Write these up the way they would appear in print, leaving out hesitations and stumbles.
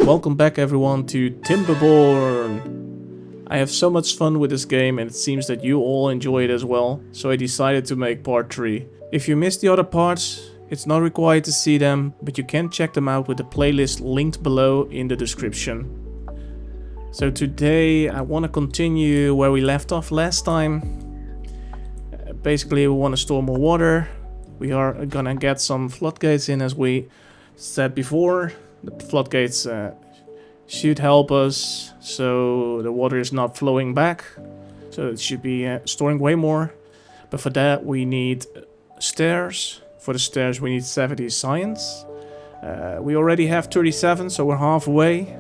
Welcome back everyone to Timberborn. I have so much fun with this game and it seems that you all enjoy it as well, so I decided to make part 3. If you missed the other parts, it's not required to see them, but you can check them out with the playlist linked below in the description. So today I want to continue where we left off last time. Basically we want to store more water. We are gonna get some floodgates in as we said before. The floodgates should help us so the water is not flowing back. So it should be storing way more. But for that we need stairs. For the stairs we need 70 science. We already have 37, so we're halfway.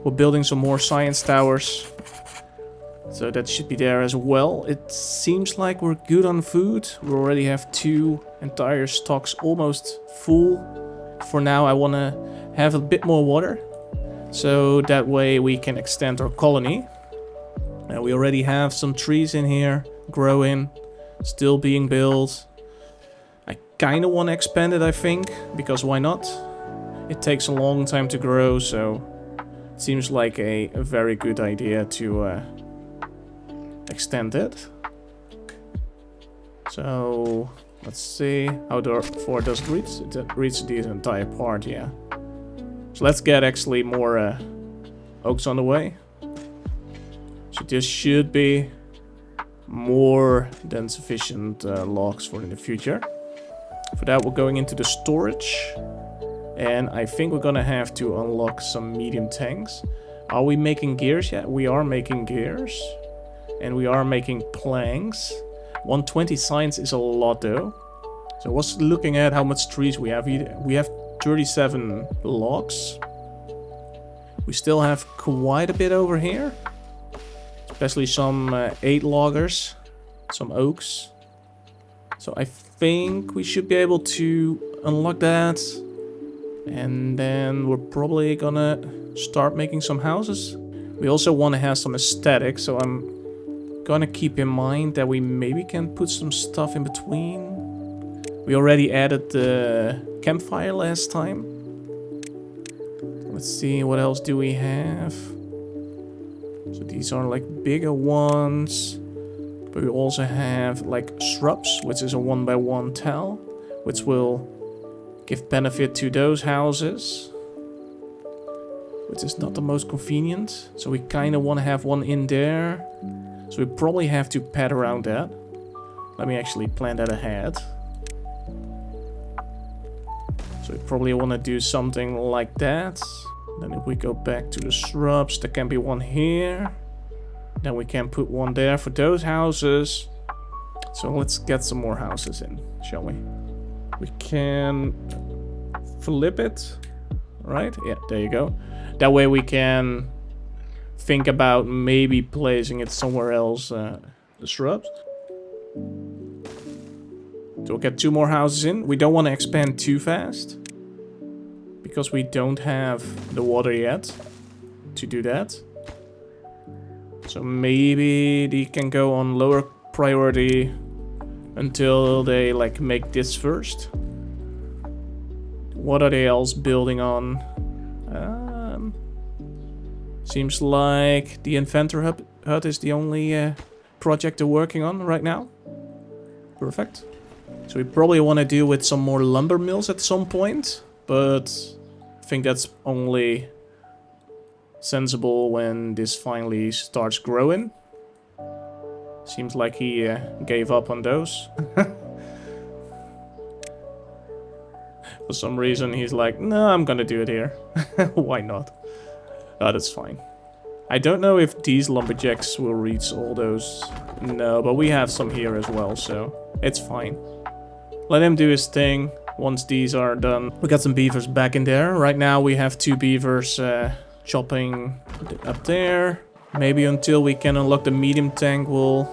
We're building some more science towers. So that should be there as well. It seems like we're good on food. We already have 2 entire stocks almost full. For now I want to have a bit more water, so that way we can extend our colony. We already have some trees in here growing, still being built. I kind of want to expand it, I think, because why not? It takes a long time to grow, so it seems like a very good idea to extend it. So let's see how far does it reach? It reaches the entire part, yeah. So let's get actually more oaks on the way. So this should be more than sufficient logs for in the future. For that we're going into the storage. And I think we're gonna have to unlock some medium tanks. Are we making gears yet? We are making gears. And we are making planks. 120 science is a lot though. So I was looking at how much trees we have. We have 37 logs. We still have quite a bit over here. Especially some 8 loggers. Some oaks. So I think we should be able to unlock that. And then we're probably gonna start making some houses. We also want to have some aesthetics. So I'm gonna keep in mind that we maybe can put some stuff in between. We already added the campfire last time. Let's see, what else do we have? So these are like bigger ones. But we also have like shrubs, which is a 1x1 tile, which will give benefit to those houses. Which is not the most convenient. So we kind of want to have one in there. So we probably have to pad around that. Let me actually plan that ahead. So we probably want to do something like that. Then if we go back to the shrubs, there can be one here. Then we can put one there for those houses. So let's get some more houses in, shall we? We can flip it, right? Yeah, there you go. That way we can think about maybe placing it somewhere else, the shrubs. So we'll get 2 more houses in. We don't want to expand too fast. Because we don't have the water yet to do that. So maybe they can go on lower priority until they like make this first. What are they else building on? Seems like the inventor hut is the only project they're working on right now. Perfect. So we probably want to deal with some more lumber mills at some point, but I think that's only sensible when this finally starts growing. Seems like he gave up on those. For some reason he's like, no, I'm gonna do it here. Why not? Oh, that's fine. I don't know if these lumberjacks will reach all those. No, but we have some here as well, so it's fine. Let him do his thing. Once these are done, we got some beavers back in there. Right now we have 2 beavers chopping up there. Maybe until we can unlock the medium tank, we'll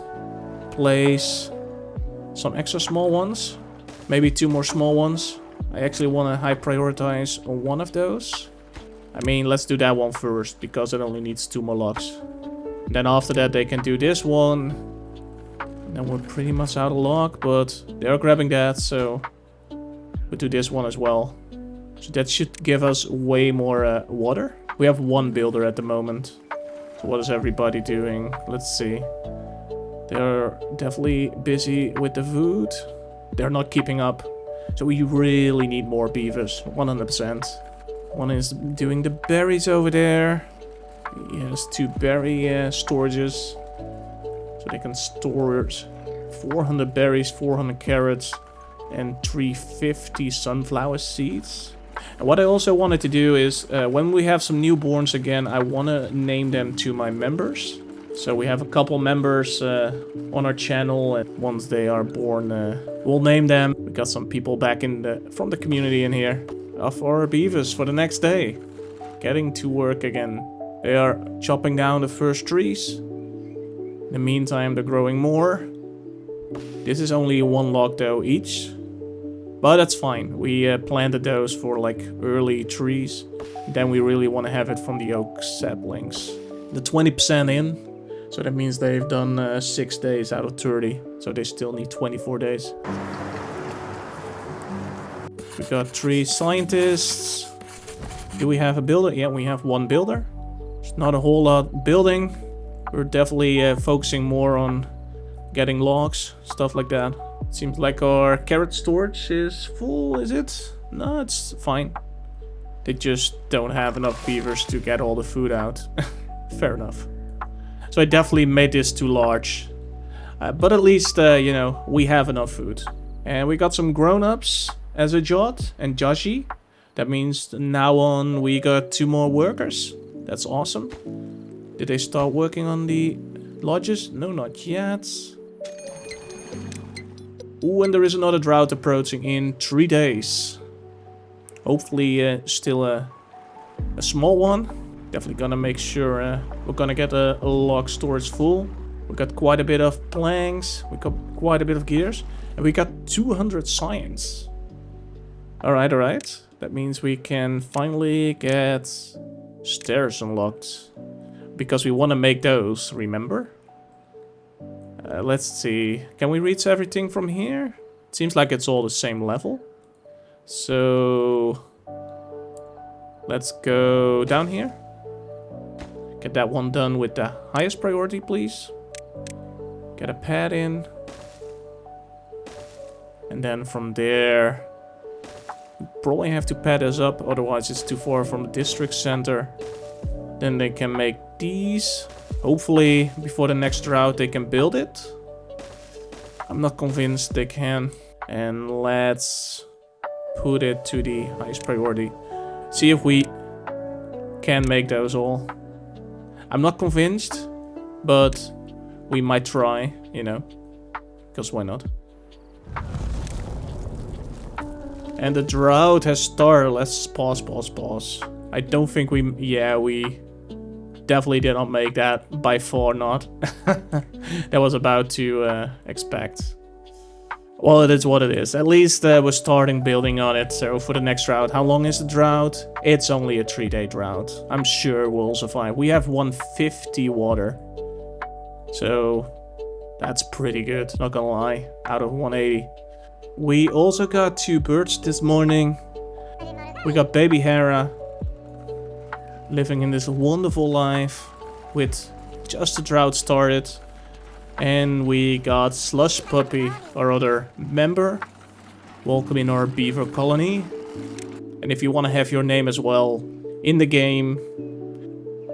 place some extra small ones. Maybe 2 more small ones. I actually want to high prioritize on one of those. I mean, let's do that one first, because it only needs 2 more logs. And then after that they can do this one. And then we're pretty much out of log, but they're grabbing that, so we'll do this one as well. So that should give us way more water. We have one builder at the moment. So what is everybody doing? Let's see. They're definitely busy with the food. They're not keeping up. So we really need more beavers, 100%. One is doing the berries over there. He has 2 berry storages. So they can store 400 berries, 400 carrots, and 350 sunflower seeds. And what I also wanted to do is, when we have some newborns again, I want to name them to my members. So we have a couple members on our channel, and once they are born, we'll name them. We got some people back from the community in here. Off our beavers for the next day. Getting to work again. They are chopping down the first trees. In the meantime, they're growing more. This is only 1 log though each. But that's fine. We planted those for like early trees. Then we really want to have it from the oak saplings. The 20% in. So that means they've done 6 days out of 30. So they still need 24 days. We got 3 scientists. Do we have a builder? Yeah, we have 1 builder. There's not a whole lot building. We're definitely focusing more on getting logs, stuff like that. Seems like our carrot storage is full, is it? No, it's fine. They just don't have enough beavers to get all the food out. Fair enough. So I definitely made this too large. But at least, you know, we have enough food. And we got some grown-ups as a Jot and Joshi. That means now on we got 2 more workers. That's awesome. Did they start working on the lodges? No, not yet. Ooh, and there is another drought approaching in 3 days. Hopefully still a small one. Definitely gonna make sure we're gonna get a log storage full. We got quite a bit of planks. We got quite a bit of gears. And we got 200 science. Alright, alright. That means we can finally get stairs unlocked. Because we want to make those, remember? Let's see. Can we reach everything from here? It seems like it's all the same level. So let's go down here. Get that one done with the highest priority, please. Get a pad in. And then from there, we probably have to pad us up, otherwise it's too far from the district center. Then they can make these. Hopefully, before the next drought, they can build it. I'm not convinced they can. And let's put it to the highest priority. See if we can make those all. I'm not convinced, but we might try, you know. Because why not? And the drought has started. Let's pause. I don't think we... Yeah, we definitely did not make that. By far not. That was about to expect. Well, it is what it is. At least we're starting building on it. So for the next drought, how long is the drought? It's only a 3-day drought. I'm sure we'll survive. We have 150 water. So that's pretty good, not gonna lie. Out of 180. We also got 2 birds this morning. We got baby Hera living in this wonderful life with just the drought started. And we got Slush Puppy, our other member. Welcome in our beaver colony. And if you want to have your name as well in the game,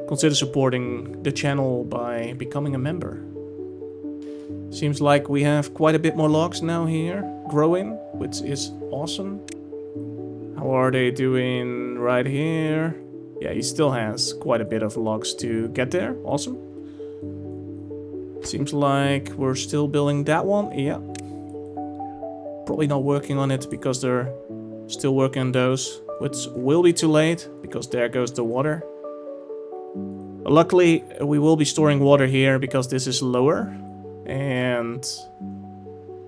consider supporting the channel by becoming a member. Seems like we have quite a bit more logs now here growing, which is awesome. How are they doing right here? Yeah, he still has quite a bit of logs to get there. Awesome. Seems like we're still building that one. Yeah. Probably not working on it because they're still working on those, which will be too late because there goes the water. Luckily, we will be storing water here because this is lower. And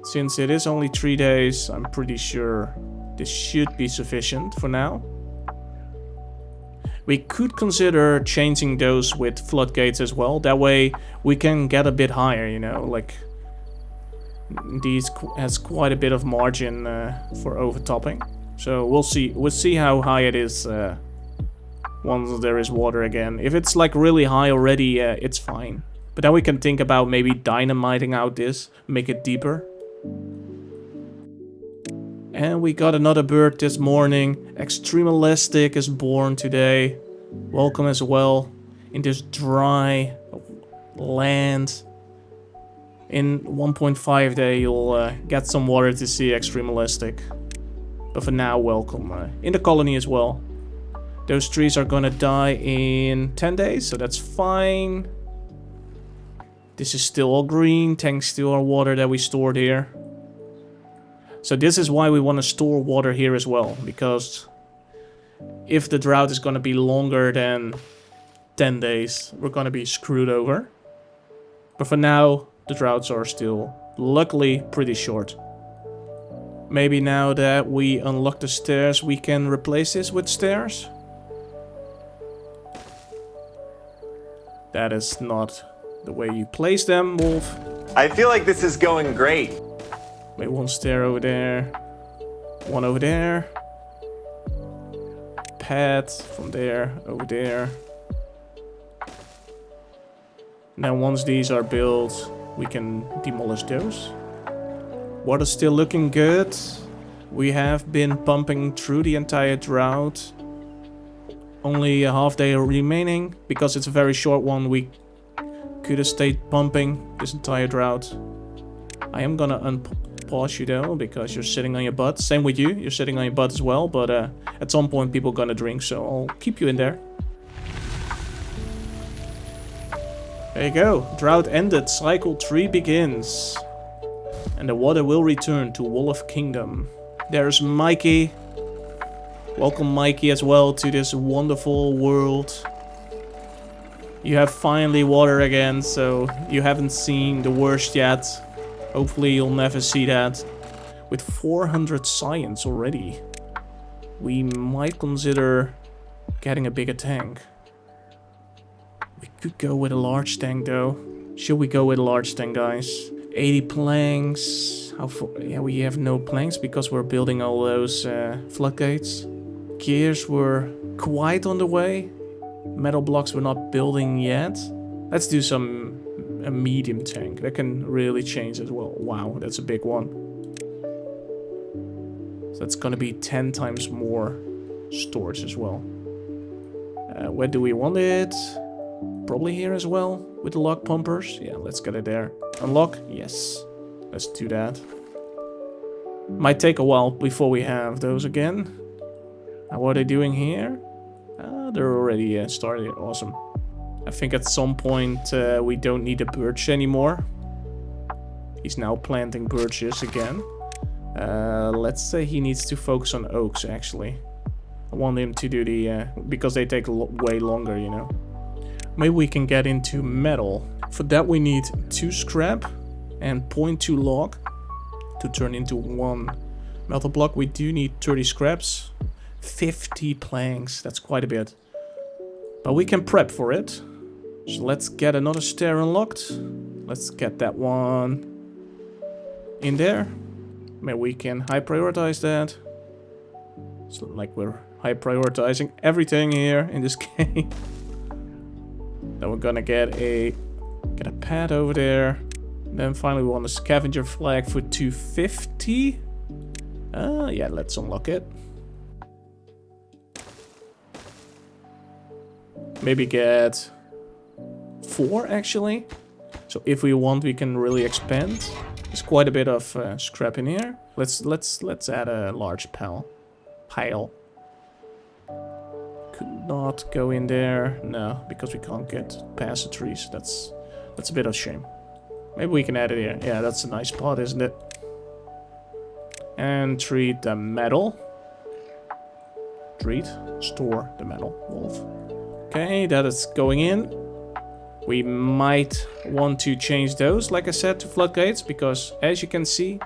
since it is only 3 days, I'm pretty sure this should be sufficient for now. We could consider changing those with floodgates as well. That way we can get a bit higher, you know, like these has quite a bit of margin for overtopping. So we'll see how high it is once there is water again. If it's like really high already, it's fine. But then we can think about maybe dynamiting out this, make it deeper. And we got another bird this morning. Extreme Elastic is born today. Welcome as well in this dry land. In 1.5 day you'll get some water to see Extreme Elastic. But for now, welcome in the colony as well. Those trees are gonna die in 10 days, so that's fine. This is still all green thanks to our water that we stored here. So this is why we want to store water here as well, because if the drought is going to be longer than 10 days, we're going to be screwed over. But for now, the droughts are still, luckily, pretty short. Maybe now that we unlock the stairs, we can replace this with stairs. That is not the way you place them, Wolf. I feel like this is going great. Maybe one stair over there. One over there. Pad from there over there. Now once these are built, we can demolish those. Water's still looking good. We have been pumping through the entire drought. Only a half day remaining. Because it's a very short one, we could have stayed pumping this entire drought. I am gonna unpause you though, because you're sitting on your butt. Same with you, you're sitting on your butt as well, but at some point people are gonna drink, so I'll keep you in there. There you go, drought ended, cycle 3 begins. And the water will return to Wolf Kingdom. There's Mikey. Welcome Mikey as well to this wonderful world. You have finally water again, so you haven't seen the worst yet. Hopefully you'll never see that. With 400 science already, we might consider getting a bigger tank. We could go with a large tank though. Should we go with a large tank, guys? 80 planks. How far? Yeah, we have no planks because we're building all those floodgates. Gears were quite on the way. Metal blocks we're not building yet. Let's do a medium tank. That can really change as well. Wow, that's a big one. So that's gonna be 10 times more storage as well. Where do we want it? Probably here as well with the log pumpers. Yeah, let's get it there. Unlock? Yes. Let's do that. Might take a while before we have those again. Now what are they doing here? They're already started. Awesome. I think at some point we don't need a birch anymore. He's now planting birches again. Let's say he needs to focus on oaks actually. I want him to do the... because they take way longer, you know. Maybe we can get into metal. For that we need 2 scrap and 0.2 log to turn into 1 metal block. We do need 30 scraps. 50 planks, that's quite a bit. But we can prep for it. So let's get another stair unlocked. Let's get that one in there. Maybe we can high prioritize that. It's like we're high prioritizing everything here in this game. Then we're gonna get a pad over there. And then finally we want a scavenger flag for 250. Yeah, let's unlock it. Maybe get 4 actually. So if we want, we can really expand. There's quite a bit of scrap in here. Let's add a large pile. Could not go in there. No, because we can't get past the trees. That's a bit of a shame. Maybe we can add it here. Yeah, that's a nice spot, isn't it? And treat the metal. Store the metal. Wolf. Okay, that is going in. We might want to change those, like I said, to floodgates, because as you can see,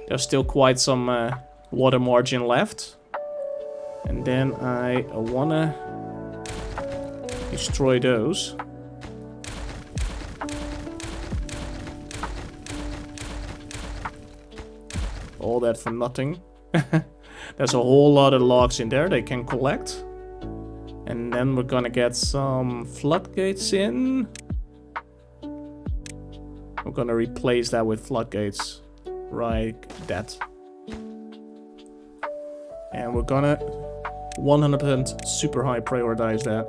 there's still quite some water margin left. And then I wanna destroy those. All that for nothing. There's a whole lot of logs in there they can collect. And then we're gonna get some floodgates in. We're gonna replace that with floodgates. Like that. And we're gonna 100% super high prioritize that.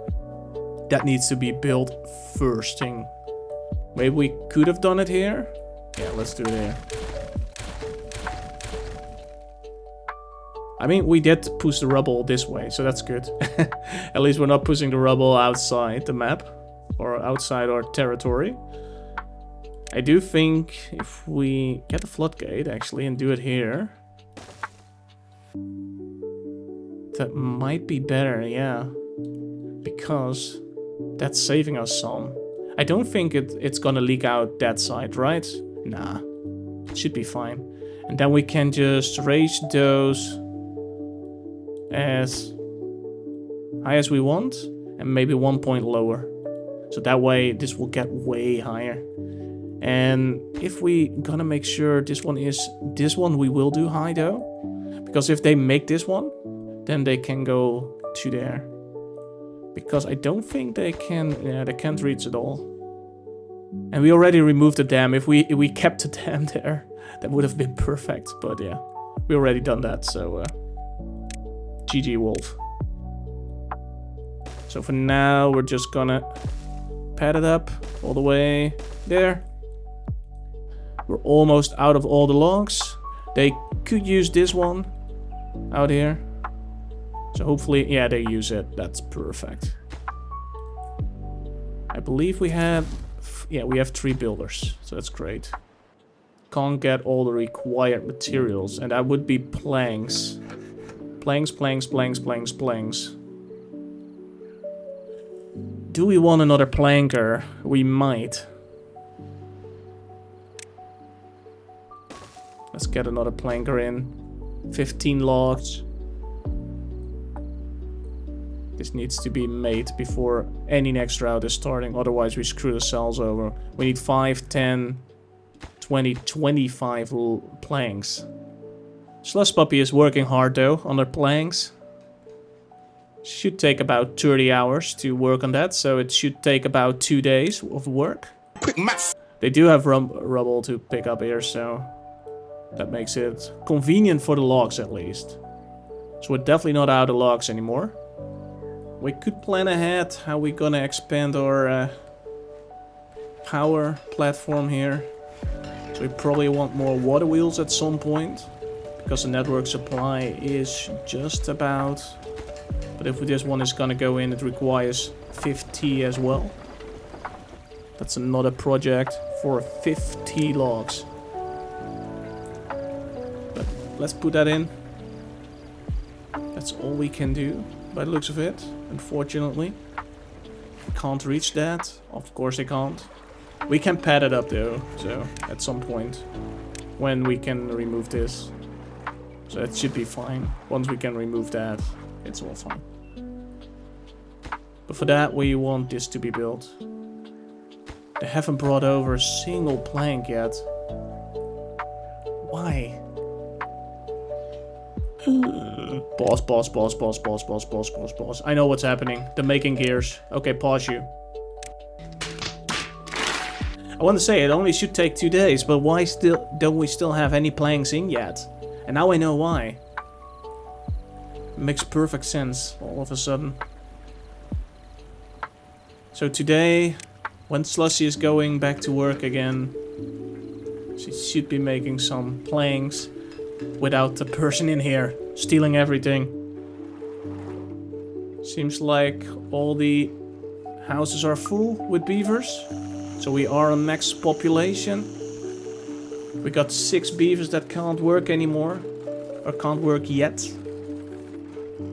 That needs to be built first thing. Maybe we could have done it here. Yeah, let's do it here. I mean, we did push the rubble this way, so that's good. At least we're not pushing the rubble outside the map. Or outside our territory. I do think if we get the floodgate, actually, and do it here... that might be better, yeah. Because that's saving us some. I don't think it's gonna leak out that side, right? Nah. It should be fine. And then we can just raise those... as high as we want, and maybe 1 point lower. So that way this will get way higher. And if we gonna make sure this one we will do high though, because if they make this one, then they can go to there. Because I don't think they can, yeah, they can't reach it all. And we already removed the dam. If we kept the dam there, that would have been perfect. But yeah, we already done that, so GG Wolf. So for now, we're just gonna pad it up all the way there. We're almost out of all the logs. They could use this one out here. So hopefully, yeah, they use it. That's perfect. I believe we have, yeah, we have 3 builders. So that's great. Can't get all the required materials. And that would be planks. Planks. Do we want another planker? We might. Let's get another planker in. 15 logs. This needs to be made before any next drought is starting. Otherwise we screw the cells over. We need 5, 10, 20, 25 planks. Slush Puppy is working hard though on their planks. Should take about 30 hours to work on that, so it should take about 2 days of work. Quick math. They do have rubble to pick up here, so that makes it convenient for the logs at least. So we're definitely not out of logs anymore. We could plan ahead how we're gonna expand our power platform here. So we probably want more water wheels at some point, because the network supply is just about. But if this one is gonna go in, it requires 50 as well. That's another project for 50 logs. But let's put that in. That's all we can do by the looks of it, unfortunately. Can't reach that. Of course they can't. We can pad it up though, so at some point when we can remove this. So that should be fine. Once we can remove that, it's all fine. But for that we want this to be built. They haven't brought over a single plank yet. Why? Pause. I know what's happening. They're making gears. Okay, pause you. I want to say it only should take 2 days, but why don't we still have any planks in yet? And now I know why. It makes perfect sense all of a sudden. So today, when Slushy is going back to work again, she should be making some planks without the person in here stealing everything. Seems like all the houses are full with beavers. So we are on max population. We got 6 beavers that can't work anymore. Or can't work yet.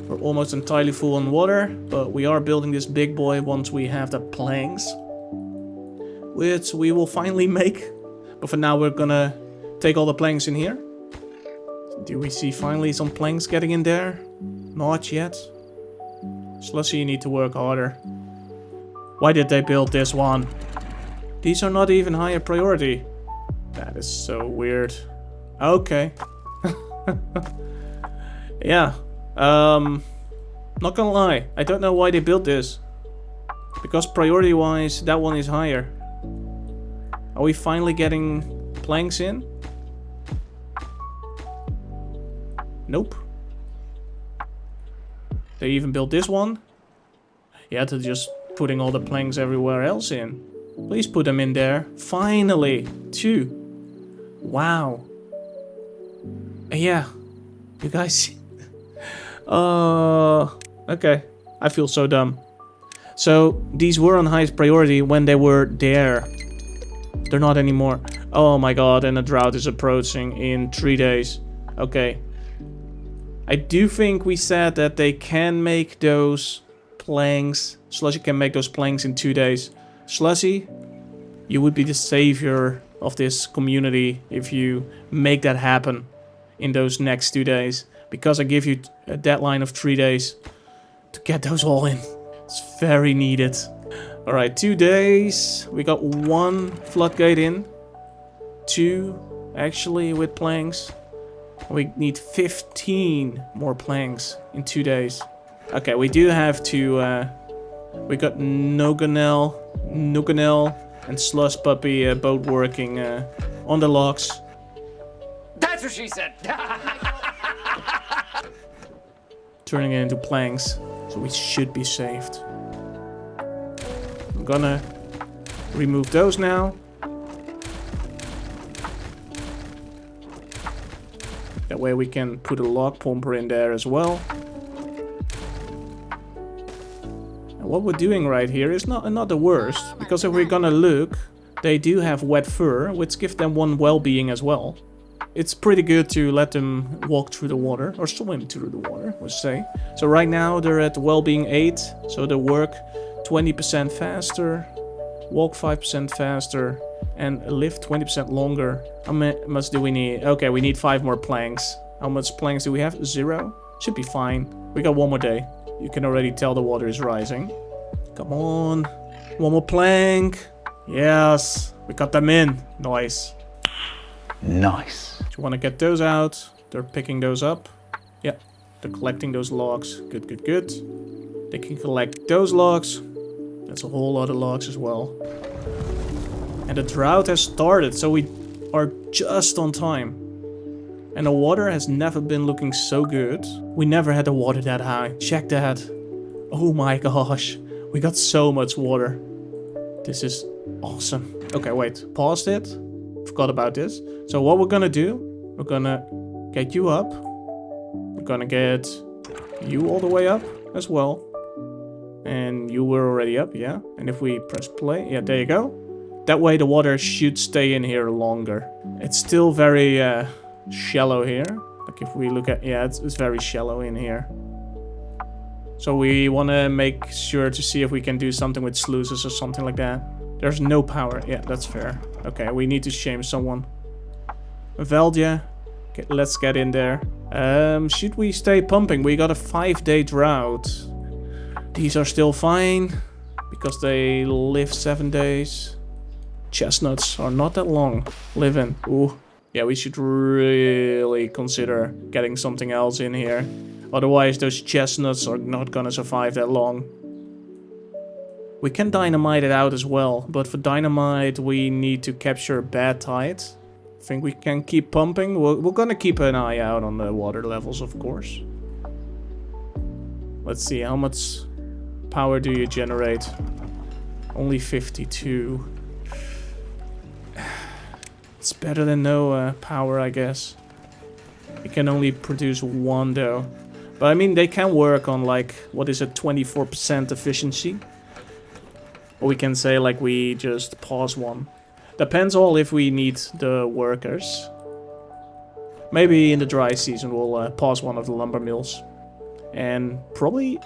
We're almost entirely full on water. But we are building this big boy once we have the planks. Which we will finally make. But for now we're gonna take all the planks in here. Do we see finally some planks getting in there? Not yet. Slushy, you need to work harder. Why did they build this one? These are not even higher priority. That is so weird. Okay. Yeah. Not gonna lie, I don't know why they built this. Because priority-wise, that one is higher. Are we finally getting planks in? Nope. They even built this one. Yeah, they're just putting all the planks everywhere else in. Please put them in there. Finally! 2. Wow. Yeah. You guys... okay. I feel so dumb. So, these were on highest priority when they were there. They're not anymore. Oh my god, and a drought is approaching in 3 days. Okay. I do think we said that they can make those planks. Slushy can make those planks in 2 days. Slushy, you would be the savior of this community if you make that happen in those next 2 days. Because I give you a deadline of 3 days to get those all in. It's very needed. Alright, 2 days. We got 1 floodgate in. 2 actually with planks. We need 15 more planks in 2 days. Okay, we do have to... we got Nuganel, and Slush Puppy both working on the locks. That's what she said! Turning it into planks, so we should be saved. I'm gonna remove those now. That way we can put a log pumper in there as well. And what we're doing right here is not the worst, because if we're gonna look, they do have wet fur, which gives them 1 well-being as well. It's pretty good to let them walk through the water, or swim through the water, let's say. So right now they're at well-being 8, so they work 20% faster, walk 5% faster, and live 20% longer. How much do we need? Okay, we need 5 more planks. How much planks do we have? 0? Should be fine. We got 1 more day. You can already tell the water is rising. Come on. 1 more plank. Yes. We got them in. Nice. Nice. You want to get those out. They're picking those up. Yeah. They're collecting those logs. Good, good, good. They can collect those logs. That's a whole lot of logs as well. And the drought has started, so we are just on time. And the water has never been looking so good. We never had the water that high. Check that. Oh my gosh. We got so much water. This is awesome. Okay, wait. Paused it. Forgot about this. So what we're gonna do, we're gonna get you up. We're gonna get you all the way up as well. And you were already up, yeah. And if we press play, yeah, there you go. That way the water should stay in here longer. It's still very shallow here. Like if we look at, yeah, it's very shallow in here. So we want to make sure to see if we can do something with sluices or something like that. There's no power. Yeah, that's fair. Okay, we need to shame someone. Veldia, okay, let's get in there. Should we stay pumping? We got a 5-day drought. These are still fine because they live 7 days. Chestnuts are not that long living. Ooh, yeah, we should really consider getting something else in here. Otherwise, those chestnuts are not gonna survive that long. We can dynamite it out as well, but for dynamite we need to capture bad tide. I think we can keep pumping. We're gonna keep an eye out on the water levels, of course. Let's see, how much power do you generate? Only 52. It's better than no power, I guess. You can only produce 1 though. But I mean, they can work on like, what is it, 24% efficiency? Or we can say like we just pause 1. Depends all if we need the workers. Maybe in the dry season we'll pause 1 of the lumber mills. And probably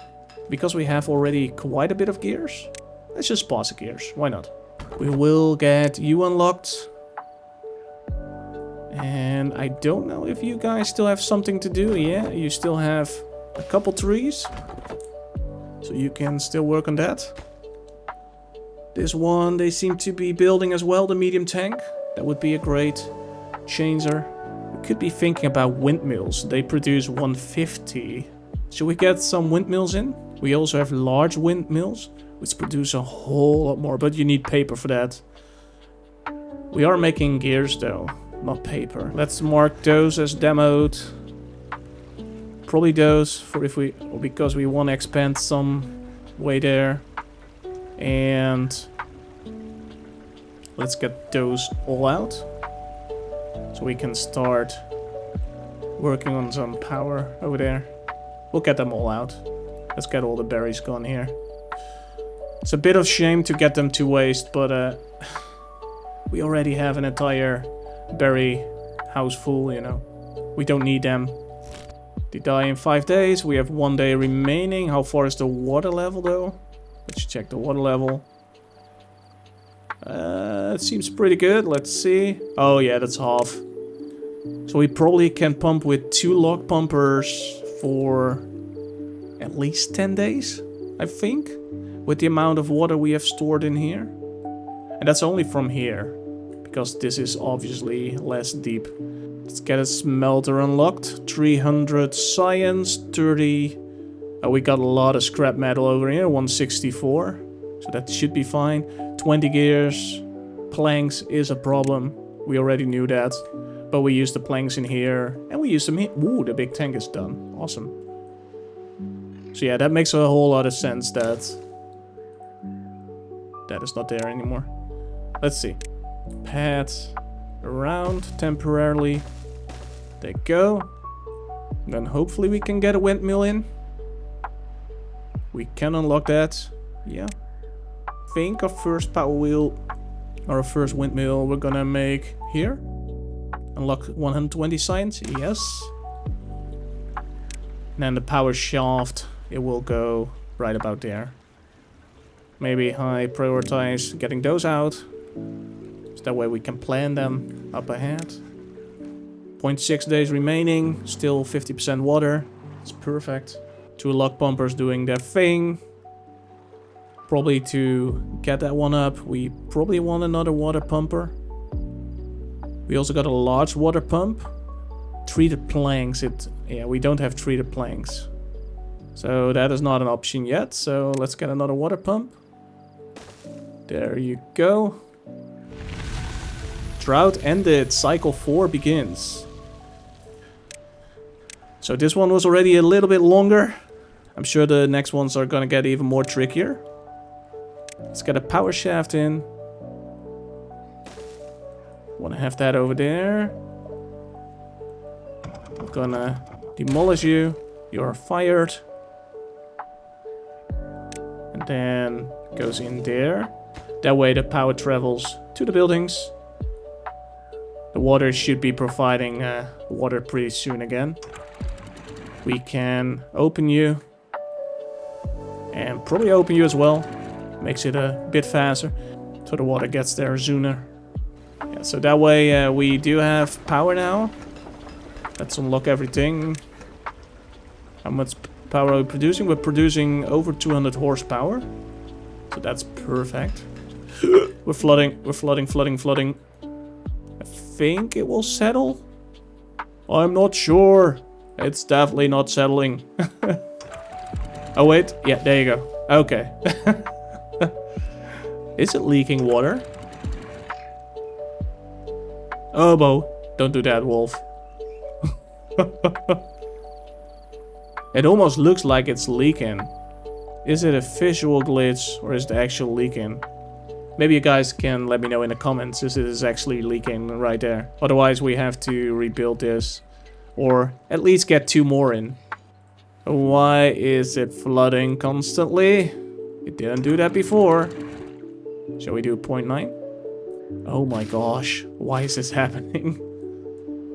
because we have already quite a bit of gears, let's just pause the gears. Why not? We will get you unlocked. And I don't know if you guys still have something to do. Yeah, you still have a couple trees. So you can still work on that. This one, they seem to be building as well, the medium tank. That would be a great changer. We could be thinking about windmills. They produce 150. Should we get some windmills in? We also have large windmills, which produce a whole lot more, but you need paper for that. We are making gears though, not paper. Let's mark those as demoed. Probably those for if we, because we want to expand some way there. And let's get those all out. So we can start working on some power over there. We'll get them all out. Let's get all the berries gone here. It's a bit of shame to get them to waste, but we already have an entire berry house full, you know. We don't need them. They die in 5 days. We have 1 day remaining. How far is the water level though? Let's check the water level. It seems pretty good. Let's see. Oh yeah, that's half. So we probably can pump with 2 log pumpers for at least 10 days, I think, with the amount of water we have stored in here. And that's only from here, because this is obviously less deep. Let's get a smelter unlocked. 300 science, 30... Oh, we got a lot of scrap metal over here, 164. So that should be fine. 20 gears. Planks is a problem. We already knew that. But we use the planks in here, and we use them here. Ooh, the big tank is done. Awesome. So yeah, that makes a whole lot of sense that that is not there anymore. Let's see. Pads around temporarily. There you go. Then hopefully we can get a windmill in. We can unlock that. Yeah. Think our first power wheel or our first windmill we're gonna make here. Unlock 120 science, yes. And then the power shaft, it will go right about there. Maybe I prioritize getting those out. So that way we can plan them up ahead. 0.6 days remaining, still 50% water. It's perfect. 2 log pumpers doing their thing. Probably to get that one up, we probably want another water pumper. We also got a large water pump. Treated planks, yeah, we don't have treated planks. So that is not an option yet. So let's get another water pump. There you go. Drought ended, cycle 4 begins. So this one was already a little bit longer. I'm sure the next ones are gonna get even more trickier. Let's get a power shaft in. Wanna have that over there. I'm gonna demolish you. You're fired. And then goes in there. That way the power travels to the buildings. The water should be providing water pretty soon again. We can open you. And probably open you as well. Makes it a bit faster. So the water gets there sooner. Yeah, so that way we do have power now. Let's unlock everything. How much power are we producing? We're producing over 200 horsepower. So that's perfect. We're flooding, flooding. I think it will settle. I'm not sure. It's definitely not settling. Oh wait, yeah, there you go. Okay. Is it leaking water? Oh, Bo, don't do that, Wolf. It almost looks like it's leaking. Is it a visual glitch or is it actual leaking? Maybe you guys can let me know in the comments if it is actually leaking right there. Otherwise we have to rebuild this. Or at least get 2 more in. Why is it flooding constantly? It didn't do that before. Shall we do 0.9? Oh my gosh. Why is this happening?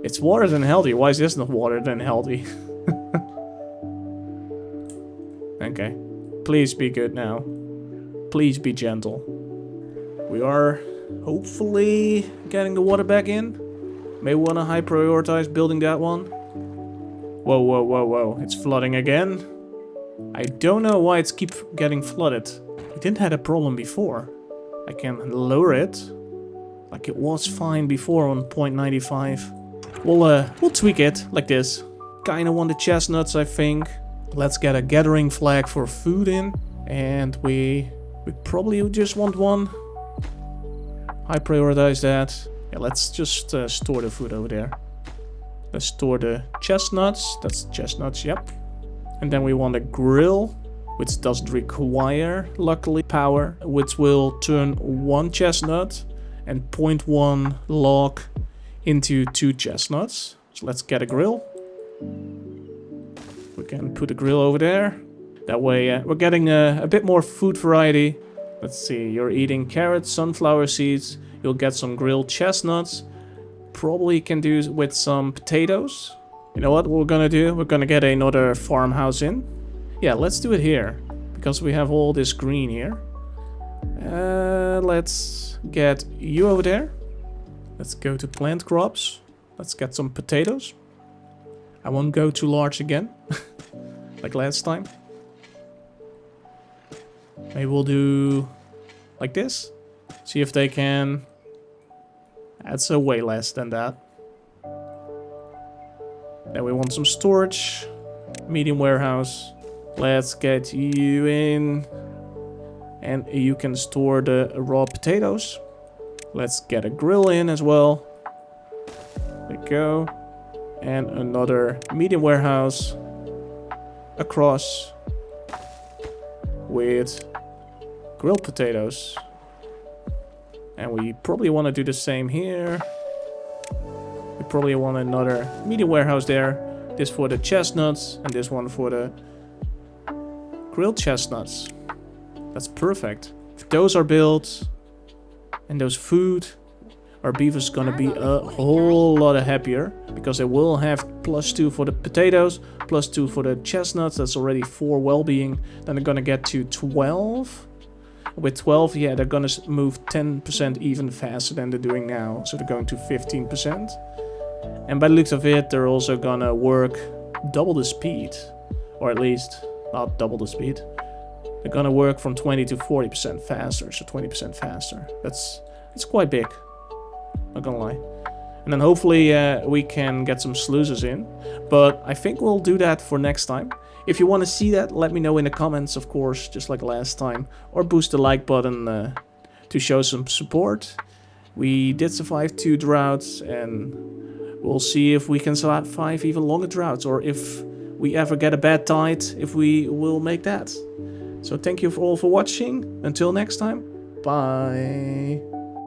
It's water than healthy. Why is this not water than healthy? Okay. Please be good now. Please be gentle. We are hopefully getting the water back in. May want to high prioritize building that one. Whoa, whoa, whoa, whoa. It's flooding again. I don't know why it's keep getting flooded. We didn't have a problem before. I can lower it. Like it was fine before on 0.95. We'll tweak it like this. Kinda want the chestnuts, I think. Let's get a gathering flag for food in. And we probably just want one. I prioritize that. Yeah, let's just store the food over there. Let's store the chestnuts. That's chestnuts, yep. And then we want a grill, which doesn't require, luckily, power, which will turn 1 chestnut and 0.1 log into 2 chestnuts. So let's get a grill. We can put a grill over there. That way we're getting a bit more food variety. Let's see, you're eating carrots, sunflower seeds. You'll get some grilled chestnuts. Probably can do with some potatoes. You know what we're gonna do? We're gonna get another farmhouse in. Yeah, let's do it here. Because we have all this green here. Let's get you over there. Let's go to plant crops. Let's get some potatoes. I won't go too large again. Like last time. Maybe we'll do like this. See if they can. That's way less than that. Then we want some storage. Medium warehouse. Let's get you in. And you can store the raw potatoes. Let's get a grill in as well. There we go. And another medium warehouse across with grilled potatoes. And we probably want to do the same here. We probably want another medium warehouse there. This for the chestnuts and this one for the grilled chestnuts. That's perfect. If those are built and those food, our beaver's gonna be a whole lot happier because they will have +2 for the potatoes, +2 for the chestnuts. That's already 4 well-being. Then they're gonna get to 12. With 12, yeah, they're gonna move 10% even faster than they're doing now. So they're going to 15%. And by the looks of it, they're also gonna work double the speed. Or at least, not double the speed. They're gonna work from 20 to 40% faster. So 20% faster. It's quite big. Not gonna lie. And then hopefully we can get some sluices in. But I think we'll do that for next time. If you want to see that, let me know in the comments, of course, just like last time. Or boost the like button to show some support. We did survive 2 droughts, and we'll see if we can survive even longer droughts. Or if we ever get a bad tide, if we will make that. So thank you all for watching. Until next time, bye.